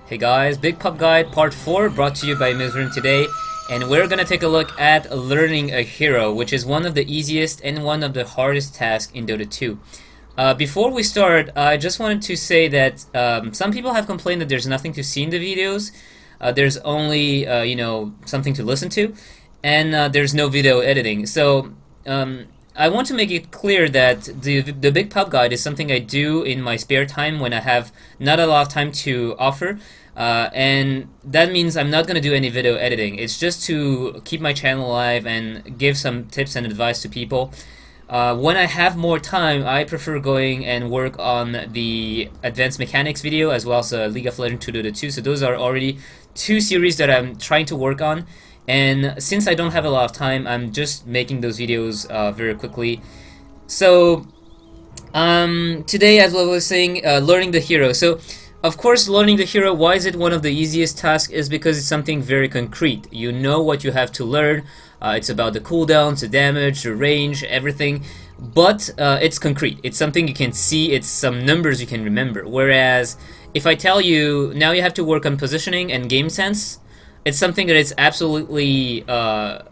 Hey guys, Big Pop Guide Part 4 brought to you by Myzzrym today, and we're gonna take a look at learning a hero, which is one of the easiest and one of the hardest tasks in Dota 2. Before we start, I just wanted to say that some people have complained that there's nothing to see in the videos. There's only, something to listen to, and there's no video editing. So, I want to make it clear that the Big Pub Guide is something I do in my spare time when I have not a lot of time to offer, and that means I'm not going to do any video editing. It's just to keep my channel alive and give some tips and advice to people. When I have more time, I prefer going and work on the Advanced Mechanics video as well as League of Legends 2 Dota 2, so those are already two series that I'm trying to work on. And since I don't have a lot of time, I'm just making those videos very quickly. So today, as I was saying, learning the hero. So of course, learning the hero, why is it one of the easiest tasks? Is because it's something very concrete. You know what you have to learn. It's about the cooldowns, the damage, the range, everything. But it's concrete. It's something you can see. It's some numbers you can remember. Whereas if I tell you, now you have to work on positioning and game sense, it's something that is absolutely, not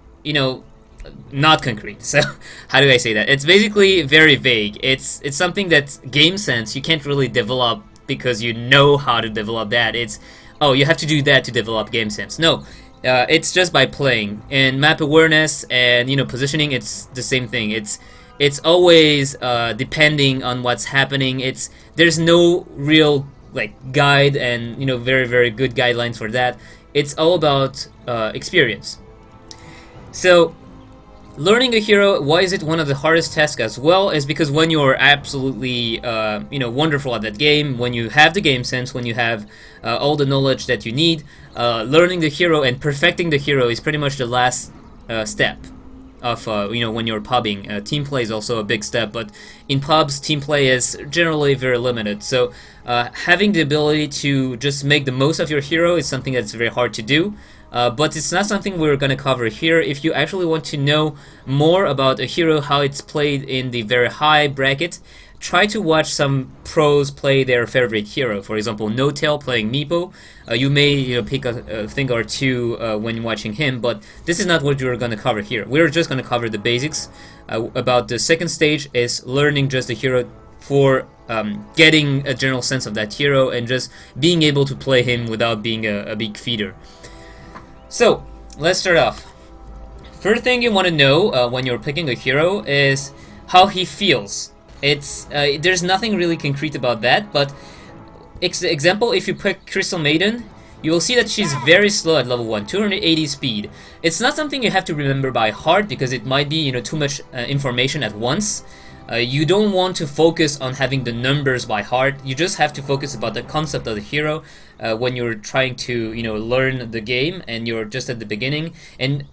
concrete. So, how do I say that? It's basically very vague. It's something that game sense you can't really develop because you know how to develop that. It's, oh, you have to do that to develop game sense. No, it's just by playing. And map awareness and positioning, it's the same thing. It's always depending on what's happening. There's no real guide and very, very good guidelines for that. It's all about experience. So, learning a hero, why is it one of the hardest tasks as well? Is because when you're absolutely, wonderful at that game, when you have the game sense, when you have all the knowledge that you need, learning the hero and perfecting the hero is pretty much the last step of, when you're pubbing. Team play is also a big step, but in pubs, team play is generally very limited. So, having the ability to just make the most of your hero is something that's very hard to do. But it's not something we're going to cover here. If you actually want to know more about a hero, how it's played in the very high bracket, try to watch some pros play their favorite hero. For example, No Tail playing Meepo. You may pick a thing or two when watching him, but this is not what we're going to cover here. We're just going to cover the basics. About the second stage is learning just the hero for getting a general sense of that hero and just being able to play him without being a big feeder. So, let's start off. First thing you want to know when you're picking a hero is how he feels. There's nothing really concrete about that, but example, if you pick Crystal Maiden, you will see that she's very slow at level 1, 280 speed. It's not something you have to remember by heart because it might be too much information at once. You don't want to focus on having the numbers by heart. You just have to focus about the concept of the hero when you're trying to learn the game and you're just at the beginning. And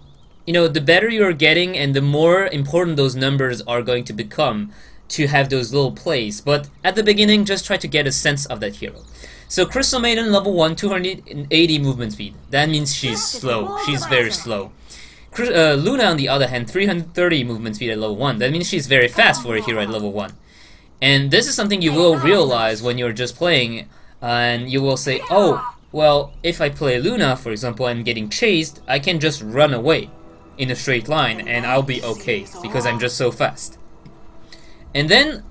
the better you're getting and the more important those numbers are going to become to have those little plays. But at the beginning, just try to get a sense of that hero. So Crystal Maiden level 1, 280 movement speed. That means she's slow. She's very slow. Luna, on the other hand, 330 movement speed at level 1. That means she's very fast for a hero at level 1. And this is something you will realize when you're just playing, and you will say, oh, well, if I play Luna, for example, and getting chased, I can just run away in a straight line, and I'll be okay, because I'm just so fast. And then,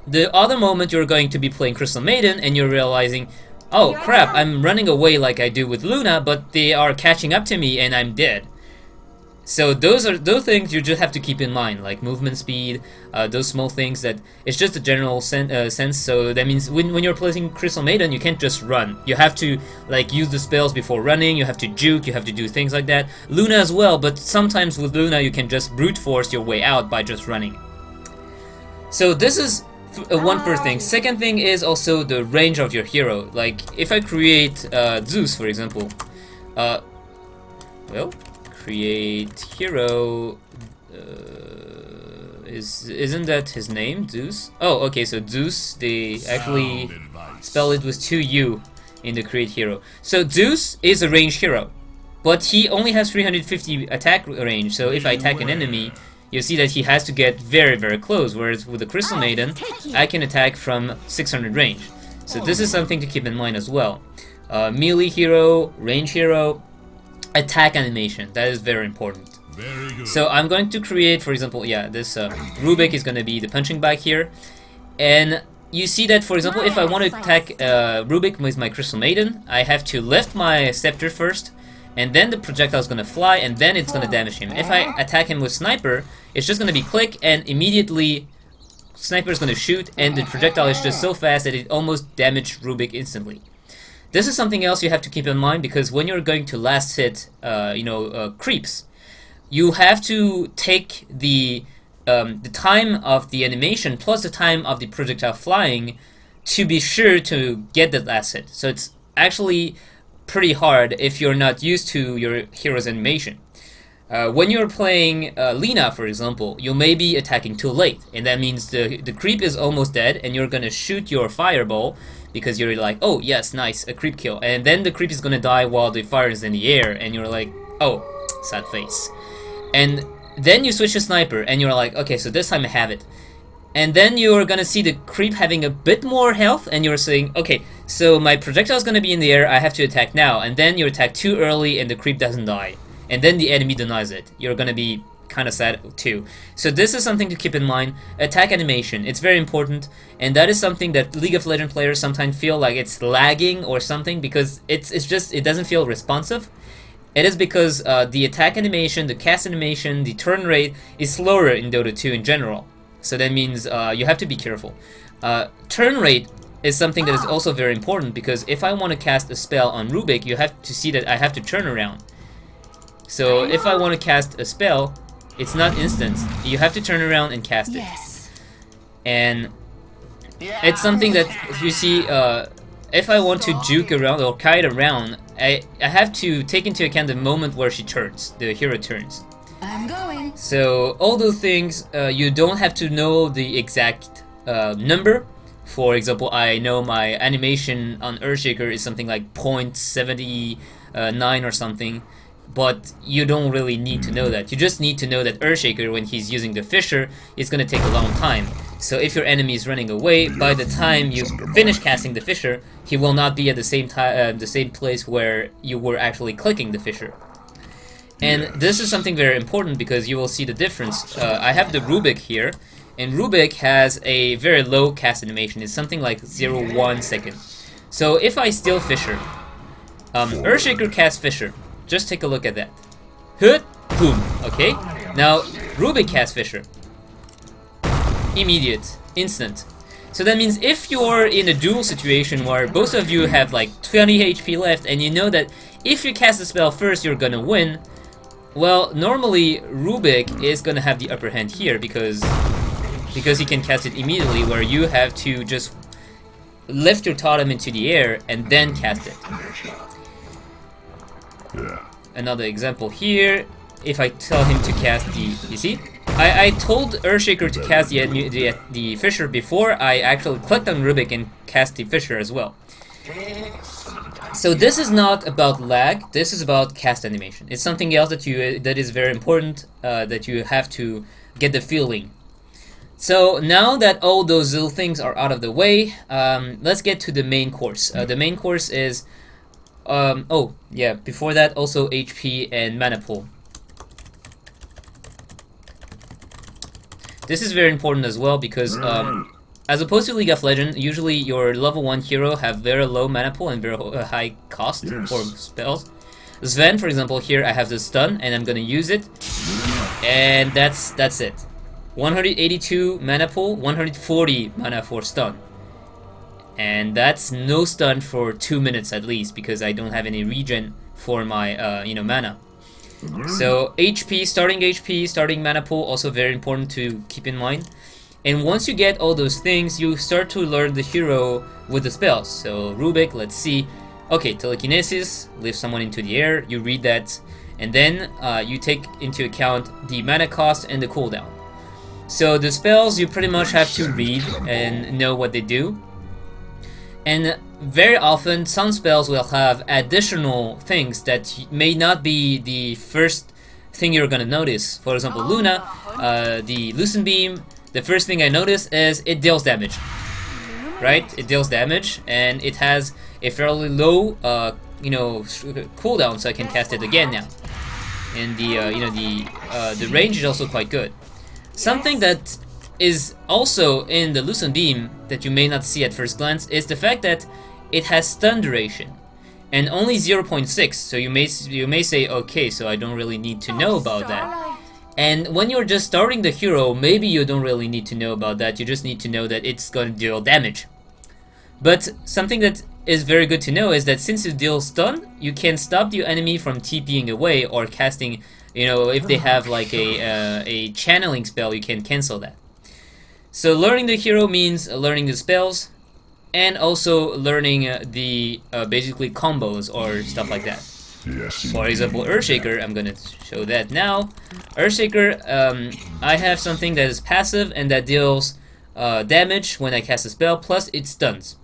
the other moment you're going to be playing Crystal Maiden, and you're realizing, oh, crap, I'm running away like I do with Luna, but they are catching up to me, and I'm dead. So those things you just have to keep in mind, like movement speed, those small things that it's just a general sense. So that means when you're playing Crystal Maiden, you can't just run. You have to use the spells before running. You have to juke. You have to do things like that. Luna as well, but sometimes with Luna you can just brute force your way out by just running. So this is one first thing. Second thing is also the range of your hero. Like if I create Zeus, for example, well. Create hero. Isn't that his name, Zeus? Oh, okay. So Zeus, they actually spell it with 2 U in the create hero. So Zeus is a ranged hero, but he only has 350 attack range. So if I attack an enemy, you see that he has to get very, very close. Whereas with the Crystal Maiden, I can attack from 600 range. So this is something to keep in mind as well. melee hero, range hero, attack animation. That is very important. Very good. So I'm going to create, for example, yeah, this Rubik is going to be the punching bag here. And you see that, for example, if I want to attack Rubik with my Crystal Maiden, I have to lift my scepter first, and then the projectile is going to fly, and then it's going to damage him. If I attack him with Sniper, it's just going to be click, and immediately Sniper is going to shoot, and the projectile is just so fast that it almost damaged Rubik instantly. This is something else you have to keep in mind, because when you're going to last hit, creeps, you have to take the time of the animation plus the time of the projectile flying to be sure to get the last hit. So it's actually pretty hard if you're not used to your hero's animation. When you're playing Lina, for example, you may be attacking too late, and that means the creep is almost dead, and you're gonna shoot your fireball because you're like, oh yes, nice, a creep kill, and then the creep is gonna die while the fire is in the air, and you're like, oh, sad face. And then you switch to Sniper, and you're like, okay, so this time I have it. And then you're gonna see the creep having a bit more health, and you're saying, okay, so my projectile is gonna be in the air, I have to attack now. And then you attack too early, and the creep doesn't die. And then the enemy denies it. You're gonna be kind of sad too. So this is something to keep in mind. Attack animation, it's very important, and that is something that League of Legends players sometimes feel like it's lagging or something, because it doesn't feel responsive. It is because the attack animation, the cast animation, the turn rate is slower in Dota 2 in general. So that means you have to be careful. Turn rate is something that is also very important, because if I want to cast a spell on Rubik, you have to see that I have to turn around. So if I want to cast a spell, it's not instant. You have to turn around and cast it. And it's something that you see, if I want to juke around or kite around, I have to take into account the moment where she turns, the hero turns. I'm going. So all those things, you don't have to know the exact number. For example, I know my animation on Earthshaker is something like 0.79 or something, but you don't really need to know that. You just need to know that Earthshaker, when he's using the Fissure, is going to take a long time. So if your enemy is running away, by the time you finish casting the Fissure, he will not be at the same time, the same place where you were actually clicking the Fissure. And this is something very important, because you will see the difference. I have the Rubik here, and Rubik has a very low cast animation. It's something like 0.1 second. So if I steal Fissure, Earthshaker casts Fissure. Just take a look at that. Hood, boom. Okay. Now Rubik casts Fissure. Immediate, instant. So that means if you're in a duel situation where both of you have like 20 HP left, and you know that if you cast the spell first, you're gonna win. Well, normally Rubik is gonna have the upper hand here because he can cast it immediately, where you have to just lift your totem into the air and then cast it. Another example here, if I tell him to cast the, you see? I told Earthshaker to cast the Fissure before I actually clicked on Rubik and cast the Fissure as well. So this is not about lag, this is about cast animation. It's something else that is very important, that you have to get the feeling. So now that all those little things are out of the way, let's get to the main course. The main course is oh yeah, before that also HP and mana pool. This is very important as well, because as opposed to League of Legends, usually your level 1 hero have very low mana pool and very high cost for spells. Sven, for example, here I have the stun and I'm gonna use it, and that's it. 182 mana pool, 140 mana for stun. And that's no stun for 2 minutes at least, because I don't have any regen for my mana. So HP, starting mana pool, also very important to keep in mind. And once you get all those things, you start to learn the hero with the spells. So Rubik, let's see. Okay, telekinesis, lift someone into the air, you read that, and then you take into account the mana cost and the cooldown. So the spells you pretty much have to read and know what they do. And very often, some spells will have additional things that may not be the first thing you're gonna notice. For example, Luna, the Lucent Beam, the first thing I notice is it deals damage. right? It deals damage, and it has a fairly low, cooldown, so I can cast it again now. And the range is also quite good. Something that is also in the Lucent Beam that you may not see at first glance is the fact that it has stun duration, and only 0.6. So you may say, okay, so I don't really need to know about that. And when you're just starting the hero, maybe you don't really need to know about that. You just need to know that it's going to deal damage. But something that is very good to know is that since you deal stun, you can stop the enemy from TPing away or casting, if they have like a channeling spell, you can cancel that. So learning the hero means learning the spells, and also learning the basically combos or stuff like that. For example, Earthshaker, I'm gonna show that now. Earthshaker, I have something that is passive and that deals damage when I cast a spell, plus it stuns.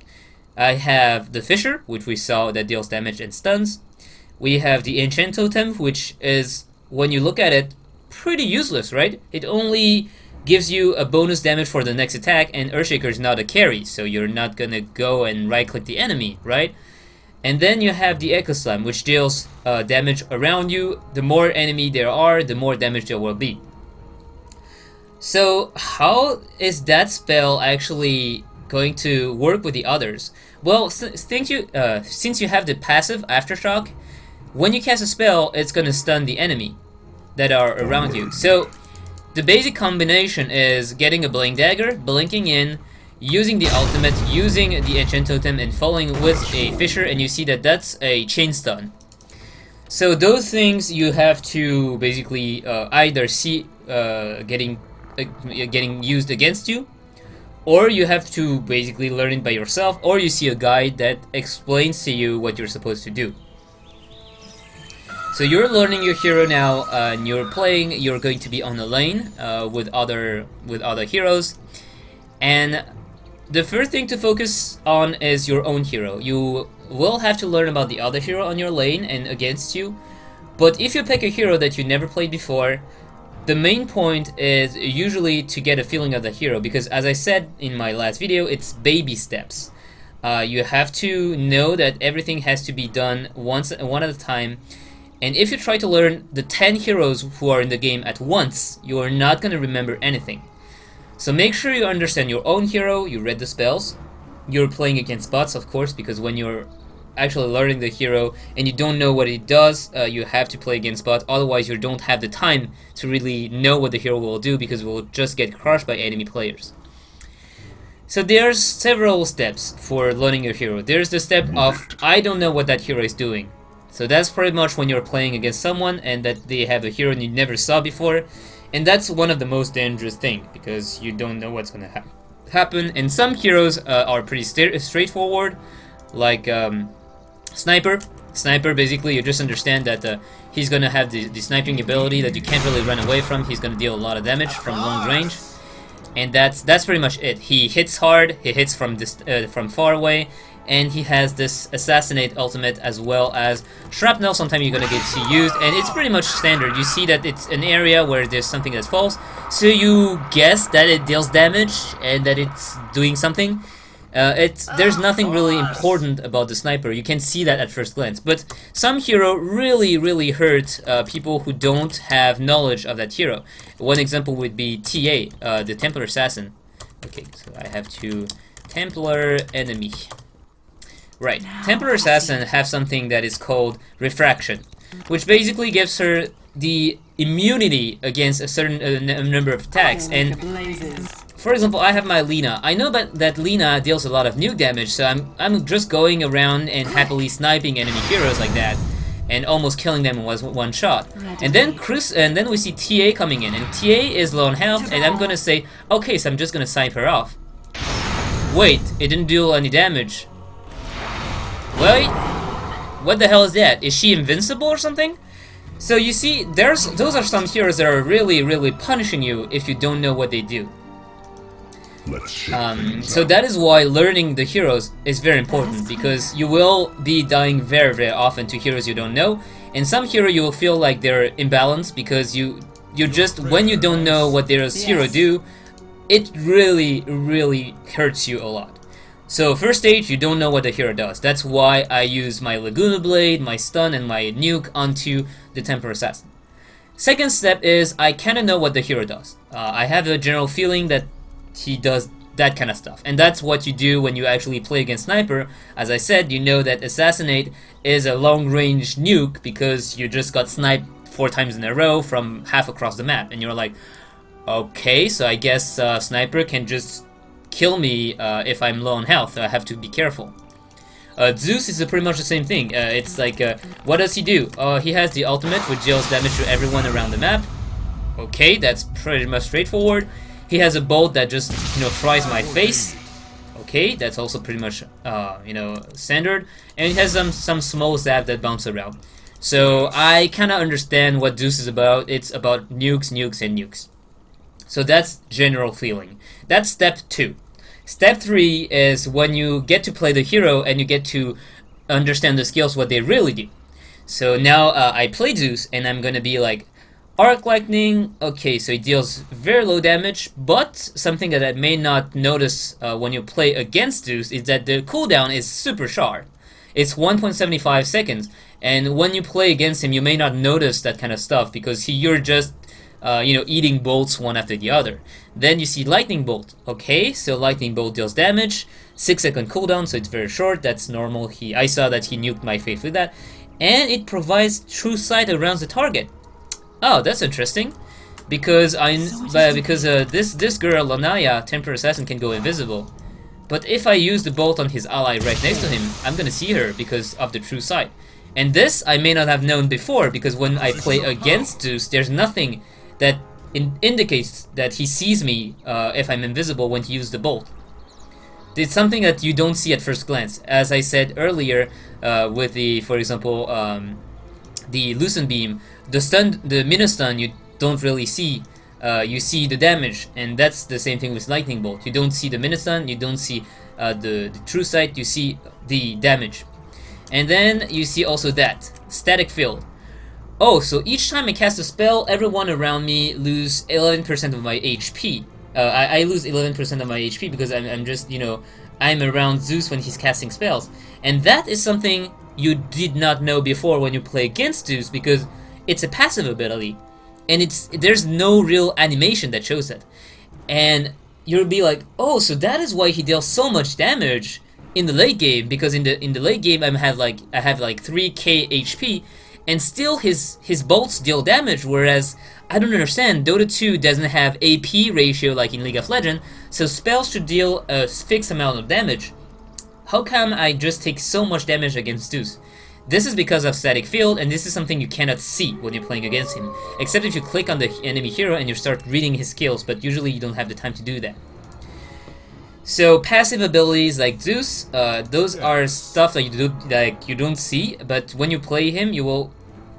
I have the Fissure, which we saw, that deals damage and stuns. We have the Enchant Totem, which is, when you look at it, pretty useless, right? It only gives you a bonus damage for the next attack, and Earthshaker is not a carry, so you're not gonna go and right-click the enemy, right? And then you have the Echo Slam, which deals damage around you. The more enemy there are, the more damage there will be. So how is that spell actually going to work with the others? Well, since you have the passive Aftershock, when you cast a spell, it's going to stun the enemy that are around you. So the basic combination is getting a Blink Dagger, blinking in, using the ultimate, using the Enchant Totem, and following with a Fissure, and you see that that's a chain stun. So those things you have to basically either see getting used against you, or you have to basically learn it by yourself, or you see a guide that explains to you what you're supposed to do. So you're learning your hero now, and you're going to be on a lane with other heroes, and the first thing to focus on is your own hero. You will have to learn about the other hero on your lane and against you, but if you pick a hero that you never played before, the main point is usually to get a feeling of the hero, because as I said in my last video, it's baby steps. You have to know that everything has to be done one at a time, and if you try to learn the 10 heroes who are in the game at once, you are not going to remember anything. So make sure you understand your own hero, you read the spells, you're playing against bots, of course, because when you're actually learning the hero and you don't know what it does, you have to play against bots, otherwise you don't have the time to really know what the hero will do, because it will just get crushed by enemy players. So there's several steps for learning your hero. There's the step of, I don't know what that hero is doing. So that's pretty much when you're playing against someone and that they have a hero you never saw before. And that's one of the most dangerous things, because you don't know what's going to happen. And some heroes are pretty straightforward, like Sniper. Sniper, basically, you just understand that he's going to have the sniping ability that you can't really run away from. He's going to deal a lot of damage from long range. And that's pretty much it. He hits hard, he hits from far away, and he has this Assassinate ultimate as well as Shrapnel. Sometimes you're gonna get to use, and it's pretty much standard. You see that it's an area where there's something that falls, so you guess that it deals damage and that it's doing something. There's nothing really important about the Sniper. You can see that at first glance, but some hero really hurt people who don't have knowledge of that hero. One example would be TA, the Templar Assassin. Okay, so I have to Templar enemy. Right, Templar Assassin have something that is called Refraction, which basically gives her the immunity against a certain number of attacks. And for example, I have my Lina. I know that Lina deals a lot of nuke damage, so I'm just going around and happily sniping enemy heroes like that, and almost killing them in one shot. And then we see TA coming in, and TA is low on health, and I'm gonna say, okay, so I'm just gonna snipe her off. Wait, it didn't deal any damage. Wait, what the hell is that? Is she invincible or something? So you see, those are some heroes that are really punishing you if you don't know what they do. So that is why learning the heroes is very important, because you will be dying very often to heroes you don't know, and some hero you will feel like they're imbalanced because you just, when you don't know what their hero do, it really hurts you a lot. So first stage, you don't know what the hero does. That's why I use my Laguna Blade, my stun, and my nuke onto the Temper Assassin. Second step is I kind of know what the hero does. I have a general feeling that he does that kind of stuff. And that's what you do when you actually play against Sniper. As I said, you know that Assassinate is a long-range nuke because you just got sniped 4 times in a row from half across the map. And you're like, okay, so I guess Sniper can just kill me if I'm low on health. I have to be careful. Zeus is pretty much the same thing. It's like, what does he do? He has the ultimate, which deals damage to everyone around the map. Okay, that's pretty much straightforward. He has a bolt that just, fries my face. Okay, that's also pretty much, standard. And he has some small zap that bounce around. So I kind of understand what Zeus is about. It's about nukes, nukes, and nukes. So that's general feeling. That's step 2. Step 3 is when you get to play the hero and you get to understand the skills, what they really do. So now I play Zeus and I'm gonna be like, Arc Lightning, okay, so it deals very low damage, but something that I may not notice when you play against Zeus is that the cooldown is super short. It's 1.75 seconds, and when you play against him, you may not notice that kind of stuff because you're just eating bolts one after the other. Then you see Lightning Bolt. Okay, so Lightning Bolt deals damage, 6-second cooldown, so it's very short. That's normal. I saw that he nuked my faith with that, and it provides true sight around the target. Oh, that's interesting, because this girl Lanaya, Temper Assassin, can go invisible. But if I use the bolt on his ally right next to him, I'm gonna see her because of the true sight. And this I may not have known before, because when I play against Zeus, there's nothing that indicates that he sees me if I'm invisible when he uses the bolt. It's something that you don't see at first glance. As I said earlier, with for example, the Lucent Beam, the Minute Stun, you don't really see. You see the damage, and that's the same thing with Lightning Bolt. You don't see the Minute Stun, you don't see the true sight, you see the damage. And then you see also that Static Field. Oh, so each time I cast a spell, everyone around me lose 11% of my HP. I lose 11% of my HP because I'm just, I'm around Zeus when he's casting spells. And that is something you did not know before when you play against Zeus, because it's a passive ability. And there's no real animation that shows it. And you'll be like, oh, so that is why he deals so much damage in the late game, because in the late game I have like 3k HP, and still his bolts deal damage, whereas I don't understand, Dota 2 doesn't have AP ratio like in League of Legends, so spells should deal a fixed amount of damage. How come I just take so much damage against Zeus? This is because of Static Field, and this is something you cannot see when you're playing against him, except if you click on the enemy hero and you start reading his skills, but usually you don't have the time to do that. So passive abilities like Zeus, those are stuff that you don't see, but when you play him, you will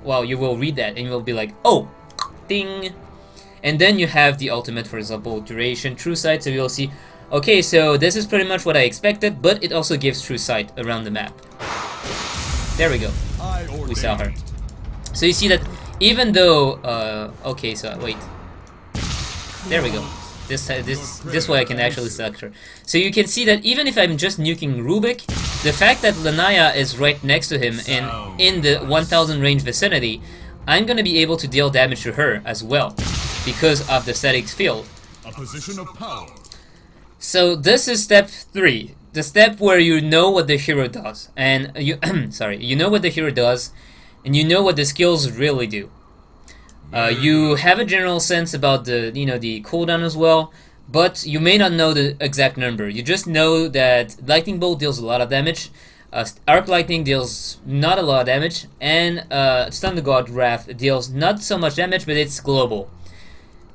read that and you will be like, oh, ding. And then you have the ultimate, for example, duration, true sight, so you'll see, okay, so this is pretty much what I expected, but it also gives true sight around the map. There we go. We saw her. So you see that even though, okay, so wait. There we go. This way I can actually select her. So you can see that even if I'm just nuking Rubik, the fact that Lanaya is right next to him and in the 1000 range vicinity, I'm gonna be able to deal damage to her as well, because of the Static Field. A position of power. So this is step 3, the step where you know what the hero does, and you you know what the hero does, and you know what the skills really do. You have a general sense about the the cooldown as well, but you may not know the exact number. You just know that Lightning Bolt deals a lot of damage, Arc Lightning deals not a lot of damage, and Stun the God Wrath deals not so much damage, but it's global.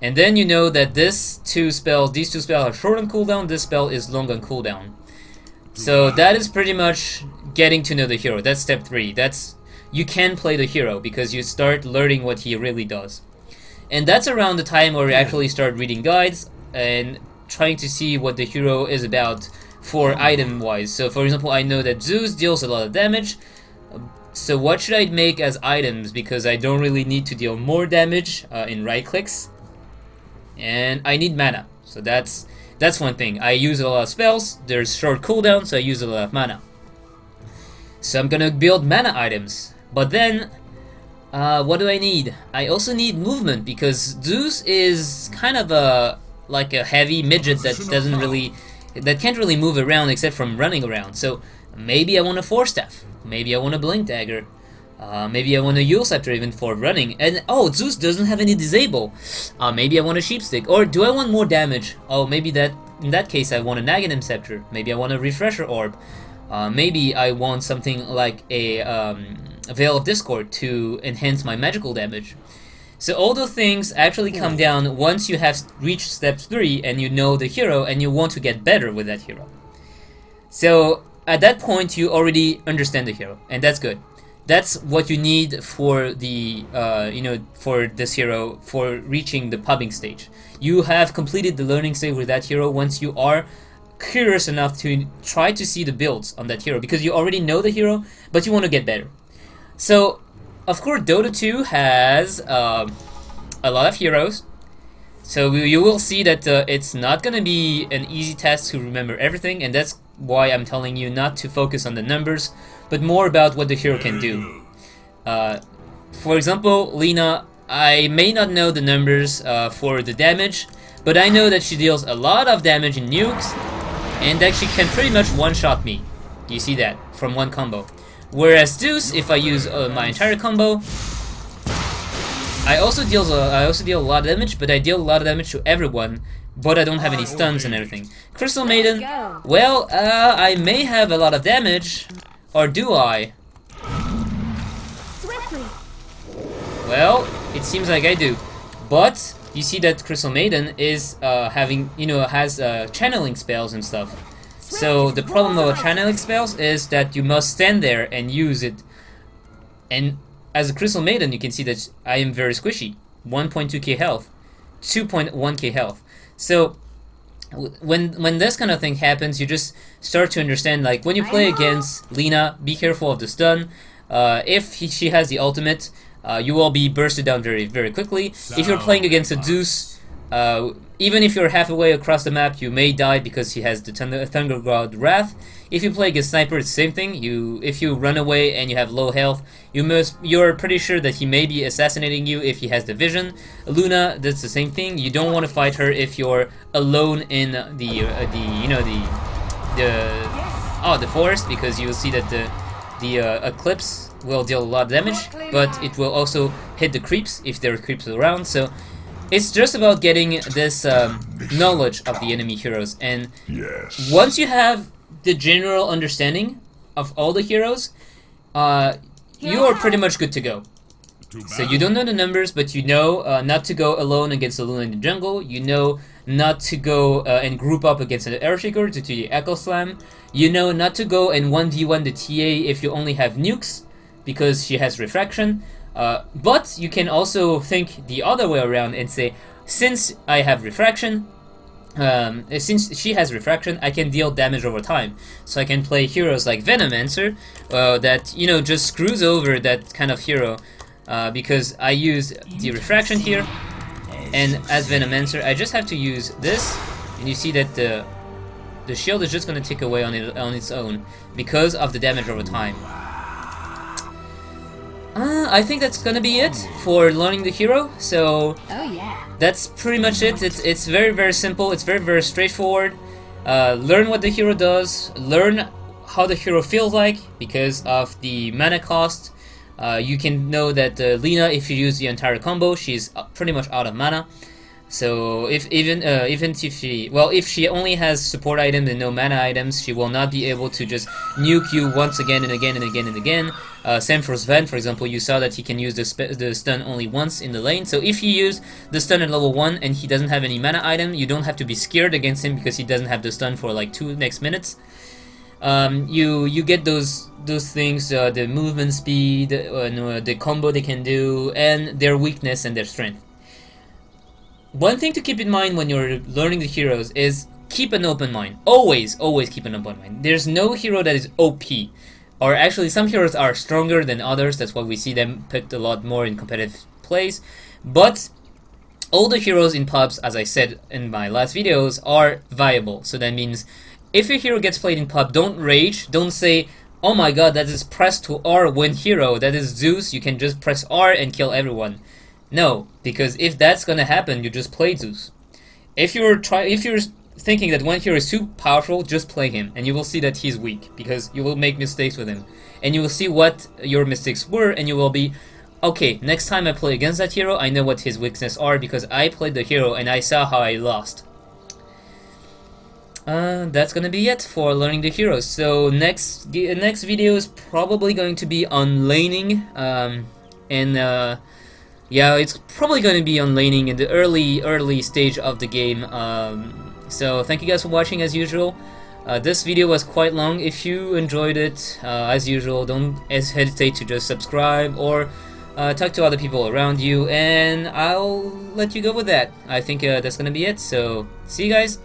And then you know that these two spells are short on cooldown, this spell is long on cooldown. So that is pretty much getting to know the hero. That's step 3. You can play the hero because you start learning what he really does. And that's around the time where you actually start reading guides and trying to see what the hero is about for item-wise. So for example, I know that Zeus deals a lot of damage, so what should I make as items? Because I don't really need to deal more damage in right clicks. And I need mana. So that's That's one thing. I use a lot of spells. There's short cooldown, so I use a lot of mana. So I'm gonna build mana items. But then, what do I need? I also need movement, because Zeus is kind of like a heavy midget that can't really move around except from running around. So maybe I want a Force Staff. Maybe I want a Blink Dagger. Maybe I want a Yule Scepter even for running. And oh, Zeus doesn't have any disable. Maybe I want a Sheep Stick. Or do I want more damage? Oh, maybe in that case I want a Naganim Scepter. Maybe I want a Refresher Orb. Maybe I want something like a Veil of Discord to enhance my magical damage. So all those things actually come down once you have reached step 3 and you know the hero and you want to get better with that hero. So at that point you already understand the hero, and that's good. That's what you need for the for this hero for reaching the pubbing stage. You have completed the learning stage with that hero once you are curious enough to try to see the builds on that hero, because you already know the hero, but you want to get better. So, of course, Dota 2 has a lot of heroes. So you will see that it's not going to be an easy task to remember everything, and that's why I'm telling you not to focus on the numbers, but more about what the hero can do. For example, Lina, I may not know the numbers for the damage, but I know that she deals a lot of damage in nukes, and that she can pretty much one-shot me. You see that from one combo. Whereas Zeus, if I use my entire combo, I also deal a lot of damage, but I deal a lot of damage to everyone, but I don't have any stuns and everything. Crystal Maiden, well, I may have a lot of damage, or do I? Well, it seems like I do, but you see that Crystal Maiden is has channeling spells and stuff. So the problem about channeling spells is that you must stand there and use it. And as a Crystal Maiden, you can see that I am very squishy. 1.2k health, 2.1k health. So when this kind of thing happens, you just start to understand, like, when you play against Lina, be careful of the stun. If she has the ultimate, you will be bursted down very, very quickly. If you're playing against a Zeus, even if you're halfway across the map, you may die because he has the Thunder God Wrath. If you play against Sniper, it's the same thing. If you run away and you have low health, you're pretty sure that he may be assassinating you if he has the vision. Luna, that's the same thing. You don't want to fight her if you're alone in the forest, because you will see that the Eclipse will deal a lot of damage, but it will also hit the creeps if there are creeps around. So it's just about getting this knowledge of the enemy heroes, and once you have the general understanding of all the heroes, you are pretty much good to go. So you don't know the numbers, but you know not to go alone against the Luna in the jungle. You know not to go and group up against an Earthshaker due to the Echo Slam. You know not to go and 1v1 the TA if you only have nukes, because she has refraction. But you can also think the other way around and say, since I have refraction, since she has refraction, I can deal damage over time. So I can play heroes like Venomancer that just screws over that kind of hero, because I use the refraction here, and as Venomancer I just have to use this, and you see that the shield is just going to tick away on its own because of the damage over time. I think that's gonna be it for learning the hero. So that's pretty much it. It's very, very simple. It's very, very straightforward. Learn what the hero does. Learn how the hero feels like because of the mana cost. You can know that Lina, if you use the entire combo, she's pretty much out of mana. So if she only has support items and no mana items, she will not be able to just nuke you once again and again and again and again. Same for Sven, for example. You saw that he can use the stun only once in the lane. So if you use the stun at level 1 and he doesn't have any mana item, you don't have to be scared against him because he doesn't have the stun for like 2 next minutes. You get those things, the movement speed, the combo they can do, and their weakness and their strength. One thing to keep in mind when you're learning the heroes is keep an open mind. Always keep an open mind. There's no hero that is OP. Or actually, some heroes are stronger than others. That's why we see them picked a lot more in competitive plays. But all the heroes in pubs, as I said in my last videos, are viable. So that means if your hero gets played in pub, don't rage, don't say, oh my god, that is press to R win hero, that is Zeus, you can just press R and kill everyone. No, because if that's gonna happen, you just play Zeus. If you're thinking that one hero is too powerful, just play him, and you will see that he's weak, because you will make mistakes with him. And you will see what your mistakes were, and you will be, okay, next time I play against that hero, I know what his weaknesses are, because I played the hero and I saw how I lost. That's gonna be it for learning the heroes. So next video is probably going to be on laning, yeah, it's probably going to be on laning in the early stage of the game. So thank you guys for watching as usual. This video was quite long. If you enjoyed it, as usual, don't hesitate to just subscribe or talk to other people around you, and I'll let you go with that. I think that's gonna be it. So see you guys.